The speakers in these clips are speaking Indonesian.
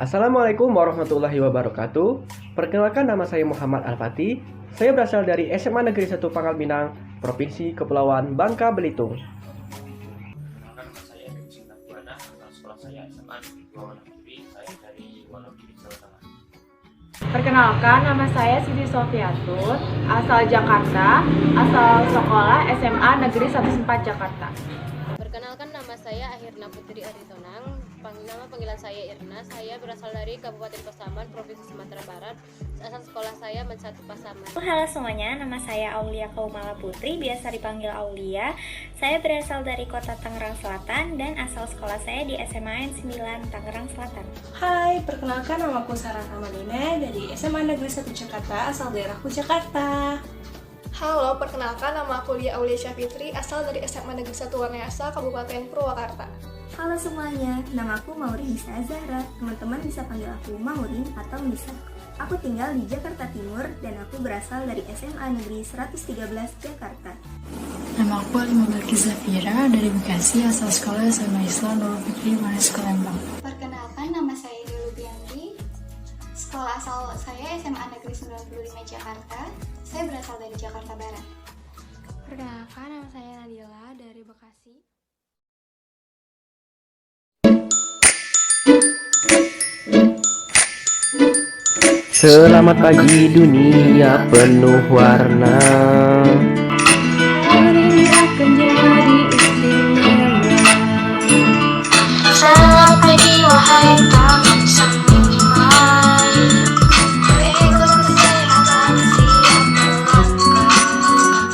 Assalamualaikum warahmatullahi wabarakatuh. Perkenalkan, nama saya Muhammad Al-Fatih. Saya berasal dari SMA Negeri 1 Pangkal Pinang, Provinsi Kepulauan Bangka Belitung. Perkenalkan, nama saya Edi Sinta Buana, asal sekolah saya SMA Negeri 2 Wonogiri, saya dari Wonogiri, Jawa Tengah. Perkenalkan, nama saya Siti Sofiatun, asal Jakarta, asal sekolah SMA Negeri 14 Jakarta. Perkenalkan, nama saya Ahirna Putri Aritonang, nama panggilan saya Irna. Saya berasal dari Kabupaten Pasaman, Provinsi Sumatera Barat. Asal sekolah saya Men1 Pasaman. Halo semuanya, nama saya Aulia Kaumala Putri, biasa dipanggil Aulia. Saya berasal dari kota Tangerang Selatan dan asal sekolah saya di SMA N9 Tangerang Selatan. Hai, perkenalkan namaku Sarah Ramadina dari SMA Negeri 1 Jakarta, asal daerahku Jakarta. Halo, perkenalkan nama aku Lia Aulia Syafitri, asal dari SMA Negeri 1 Wanayasa, Kabupaten Purwakarta. Halo semuanya, namaku Maureen Nisa Zahra. Teman-teman bisa panggil aku Maureen atau Nisa. Aku tinggal di Jakarta Timur dan aku berasal dari SMA Negeri 113 Jakarta. Nama aku Alima Balkis Zafira dari Bekasi, asal sekolah SMA Islam Nurul Fikri Manis Kelembang. Perkenalkan, nama saya Edi Lubianti. Sekolah asal saya SMA Negeri 95 Jakarta. Saya berasal dari Jakarta Barat. Perkenalkan, nama saya Nadila dari Bekasi. Selamat pagi dunia penuh warna. Hari ini akan jadi istimewa. Selamat pagi wahai tamu seniman, berikut kesehatan siap melangkah.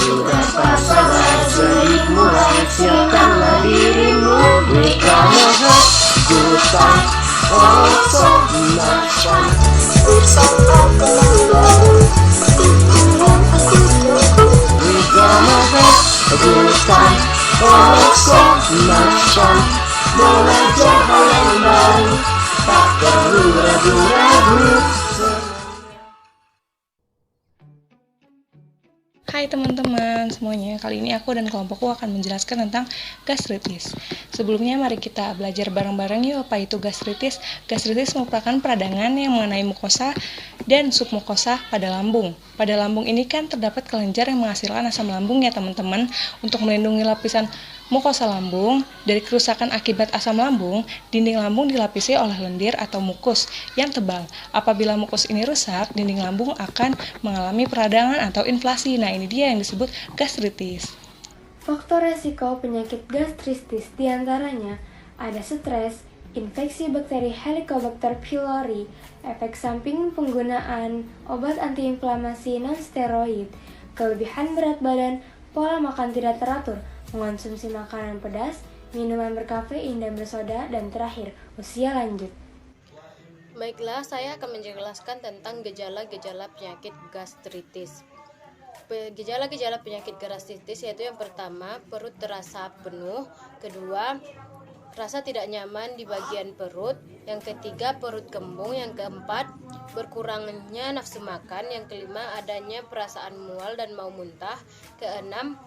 Sudah pas sabar sedih mulai, siapkanlah dirimu. We gonna have good time, oh so much fun. Bersama keluarga, pikiran aku teguh. We gonna have a good time, oh so much fun. Belajar hal yang baru, tak perlu ragu-ragu. Hai teman-teman semuanya, kali ini aku dan kelompokku akan menjelaskan tentang gastritis. Sebelumnya mari kita belajar bareng-bareng yuk apa itu gastritis. Gastritis merupakan peradangan yang mengenai mukosa dan submukosa pada lambung. Pada lambung ini kan terdapat kelenjar yang menghasilkan asam lambung ya teman-teman. Untuk melindungi lapisan mukosa lambung dari kerusakan akibat asam lambung, dinding lambung dilapisi oleh lendir atau mukus yang tebal. Apabila mukus ini rusak, dinding lambung akan mengalami peradangan atau inflasi. Nah, ini dia yang disebut gastritis. Faktor resiko penyakit gastritis diantaranya ada stres, infeksi bakteri Helicobacter pylori, efek samping penggunaan obat antiinflamasi non-steroid, kelebihan berat badan, pola makan tidak teratur, mengonsumsi makanan pedas, minuman berkafein dan bersoda, dan terakhir, usia lanjut. Baiklah, saya akan menjelaskan tentang gejala-gejala penyakit gastritis. Gejala-gejala penyakit gastritis yaitu yang pertama, perut terasa penuh, kedua, rasa tidak nyaman di bagian perut, yang ketiga, perut kembung, yang keempat, berkurangnya nafsu makan, yang kelima, adanya perasaan mual dan mau muntah, keenam,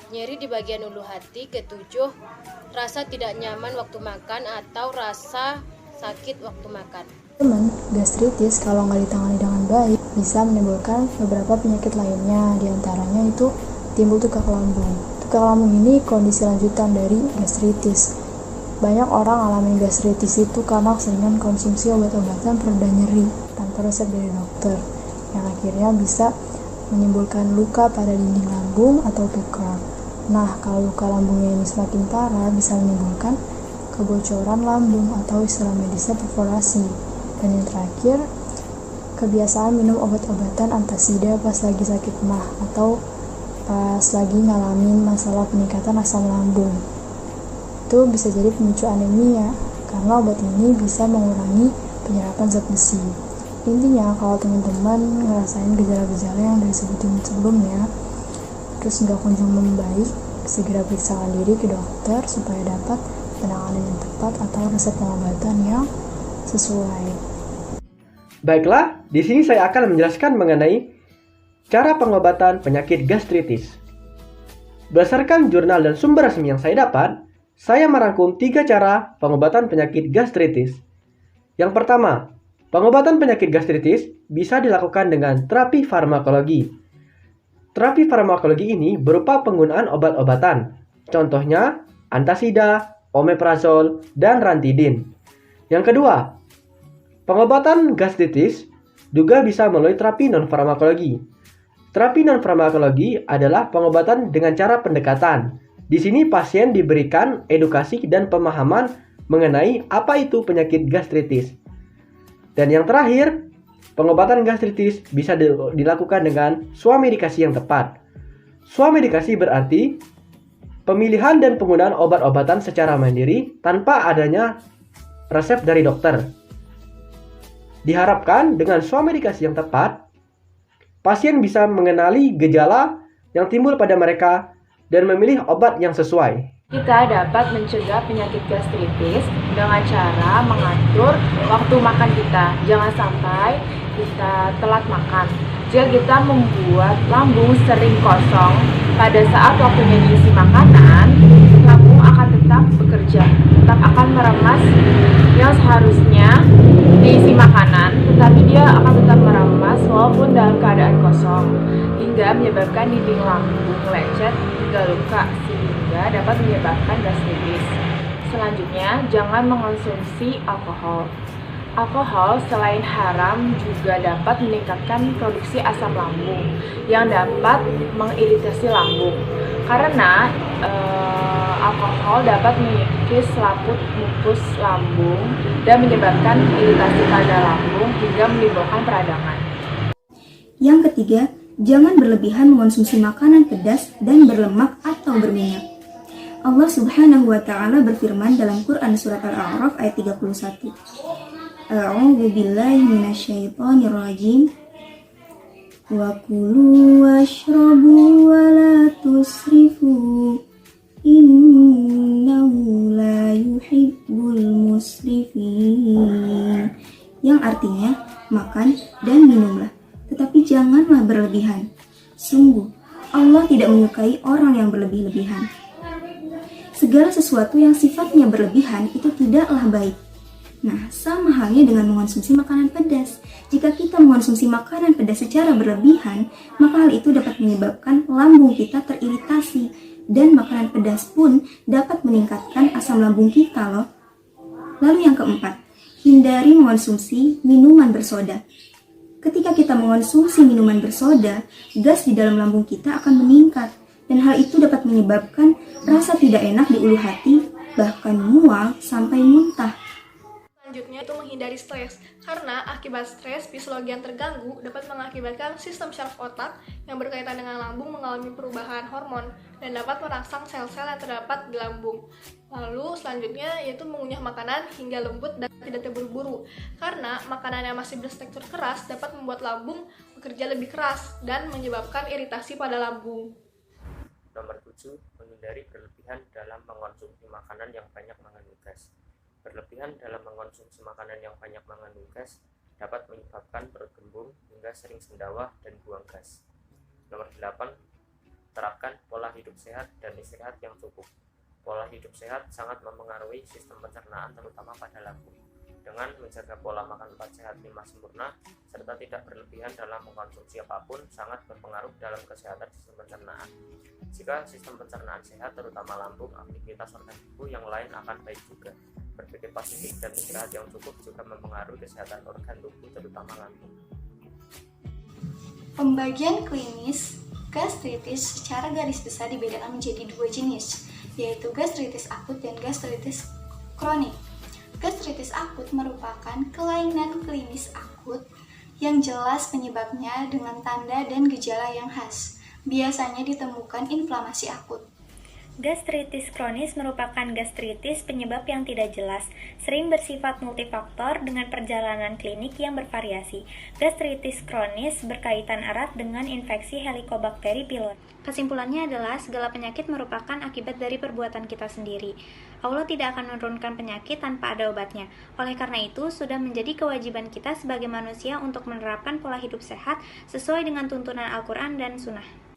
nyeri di bagian ulu hati, ketujuh, rasa tidak nyaman waktu makan atau rasa sakit waktu makan. Teman, gastritis kalau nggak ditangani dengan baik bisa menimbulkan beberapa penyakit lainnya, diantaranya itu timbul tukak lambung. Tukak lambung ini kondisi lanjutan dari gastritis. Banyak orang alami gastritis itu karena keseringan konsumsi obat-obatan pereda nyeri tanpa resep dari dokter, yang akhirnya bisa menimbulkan luka pada dinding lambung atau tukak. Nah, kalau luka lambungnya ini semakin parah bisa menimbulkan kebocoran lambung atau istilah medisnya perforasi. Dan yang terakhir, kebiasaan minum obat-obatan antasida pas lagi sakit mah atau pas lagi ngalamin masalah peningkatan asam lambung. Itu bisa jadi pemicu anemia karena obat ini bisa mengurangi penyerapan zat besi. Intinya kalau teman-teman ngerasain gejala-gejala yang disebutin sebelumnya terus nggak kunjung membaik, segera periksakan diri ke dokter supaya dapat penanganan yang tepat atau resep pengobatan yang sesuai. Baiklah, di sini saya akan menjelaskan mengenai cara pengobatan penyakit gastritis. Berdasarkan jurnal dan sumber resmi yang saya dapat, saya merangkum 3 cara pengobatan penyakit gastritis. Yang pertama, pengobatan penyakit gastritis bisa dilakukan dengan terapi farmakologi. Terapi farmakologi ini berupa penggunaan obat-obatan, contohnya antasida, omeprazol, dan rantidin. Yang kedua, pengobatan gastritis juga bisa melalui terapi non-farmakologi. Terapi non-farmakologi adalah pengobatan dengan cara pendekatan. Di sini pasien diberikan edukasi dan pemahaman mengenai apa itu penyakit gastritis. Dan yang terakhir, pengobatan gastritis bisa dilakukan dengan swamedikasi yang tepat. Swamedikasi berarti pemilihan dan penggunaan obat-obatan secara mandiri tanpa adanya resep dari dokter. Diharapkan dengan swamedikasi yang tepat, pasien bisa mengenali gejala yang timbul pada mereka dan memilih obat yang sesuai. Kita dapat mencegah penyakit gastritis dengan cara mengatur waktu makan kita. Jangan sampai kita telat makan. Jika kita membuat lambung sering kosong pada saat waktunya diisi makanan, lambung akan tetap bekerja, tetap akan meremas yang seharusnya diisi makanan, tetapi dia akan tetap meremas walaupun dalam keadaan kosong, hingga menyebabkan dinding lambung lecet hingga luka, sehingga dapat menyebabkan gastritis. Selanjutnya, jangan mengonsumsi alkohol. Alkohol selain haram juga dapat meningkatkan produksi asam lambung yang dapat mengiritasi lambung. Karena alkohol dapat mengikis selaput mukus lambung dan menyebabkan iritasi pada lambung hingga menimbulkan peradangan. Yang ketiga, jangan berlebihan mengonsumsi makanan pedas dan berlemak atau berminyak. Allah Subhanahu wa Ta'ala berfirman dalam Quran Surat Al-A'raf ayat 31. A'udzu billahi minasyaitonir rajim. Wa kulu washrabu wa la tusrifu. Innahu la yuhibbul musrifin. Yang artinya, makan dan minumlah, tetapi janganlah berlebihan. Sungguh, Allah tidak menyukai orang yang berlebih-lebihan. Segala sesuatu yang sifatnya berlebihan itu tidaklah baik. Nah, sama halnya dengan mengonsumsi makanan pedas. Jika kita mengonsumsi makanan pedas secara berlebihan, maka hal itu dapat menyebabkan lambung kita teriritasi. Dan makanan pedas pun dapat meningkatkan asam lambung kita loh. Lalu yang keempat, hindari mengonsumsi minuman bersoda. Ketika kita mengonsumsi minuman bersoda, gas di dalam lambung kita akan meningkat. Dan hal itu dapat menyebabkan rasa tidak enak di ulu hati, bahkan mual sampai muntah. Selanjutnya itu menghindari stres, karena akibat stres fisiologi yang terganggu dapat mengakibatkan sistem syaraf otak yang berkaitan dengan lambung mengalami perubahan hormon dan dapat merangsang sel-sel yang terdapat di lambung. Lalu selanjutnya yaitu mengunyah makanan hingga lembut dan tidak terburu-buru, karena makanan yang masih bertekstur keras dapat membuat lambung bekerja lebih keras dan menyebabkan iritasi pada lambung. Nomor 7, menghindari berlebihan dalam mengonsumsi makanan yang banyak mengandung gas. Berlebihan dalam mengonsumsi makanan yang banyak mengandung gas dapat menyebabkan perut gembung hingga sering sendawa dan buang gas. Nomor 8, terapkan pola hidup sehat dan istirahat yang cukup. Pola hidup sehat sangat mempengaruhi sistem pencernaan terutama pada lambung. Dengan menjaga pola makan 4 sehat 5 sempurna serta tidak berlebihan dalam mengkonsumsi apapun sangat berpengaruh dalam kesehatan sistem pencernaan. Jika sistem pencernaan sehat terutama lambung, aktivitas organ tubuh yang lain akan baik juga. Berpikir positif dan istirahat yang cukup juga mempengaruhi kesehatan organ tubuh terutama lambung. Pembagian klinis gastritis secara garis besar dibedakan menjadi 2 jenis, yaitu gastritis akut dan gastritis kronik. Gastritis akut merupakan kelainan klinis akut yang jelas penyebabnya dengan tanda dan gejala yang khas. Biasanya ditemukan inflamasi akut. Gastritis kronis merupakan gastritis penyebab yang tidak jelas, sering bersifat multifaktor dengan perjalanan klinik yang bervariasi. Gastritis kronis berkaitan erat dengan infeksi Helicobacter pylori. Kesimpulannya adalah segala penyakit merupakan akibat dari perbuatan kita sendiri. Allah tidak akan menurunkan penyakit tanpa ada obatnya. Oleh karena itu, sudah menjadi kewajiban kita sebagai manusia untuk menerapkan pola hidup sehat sesuai dengan tuntunan Al-Quran dan Sunnah.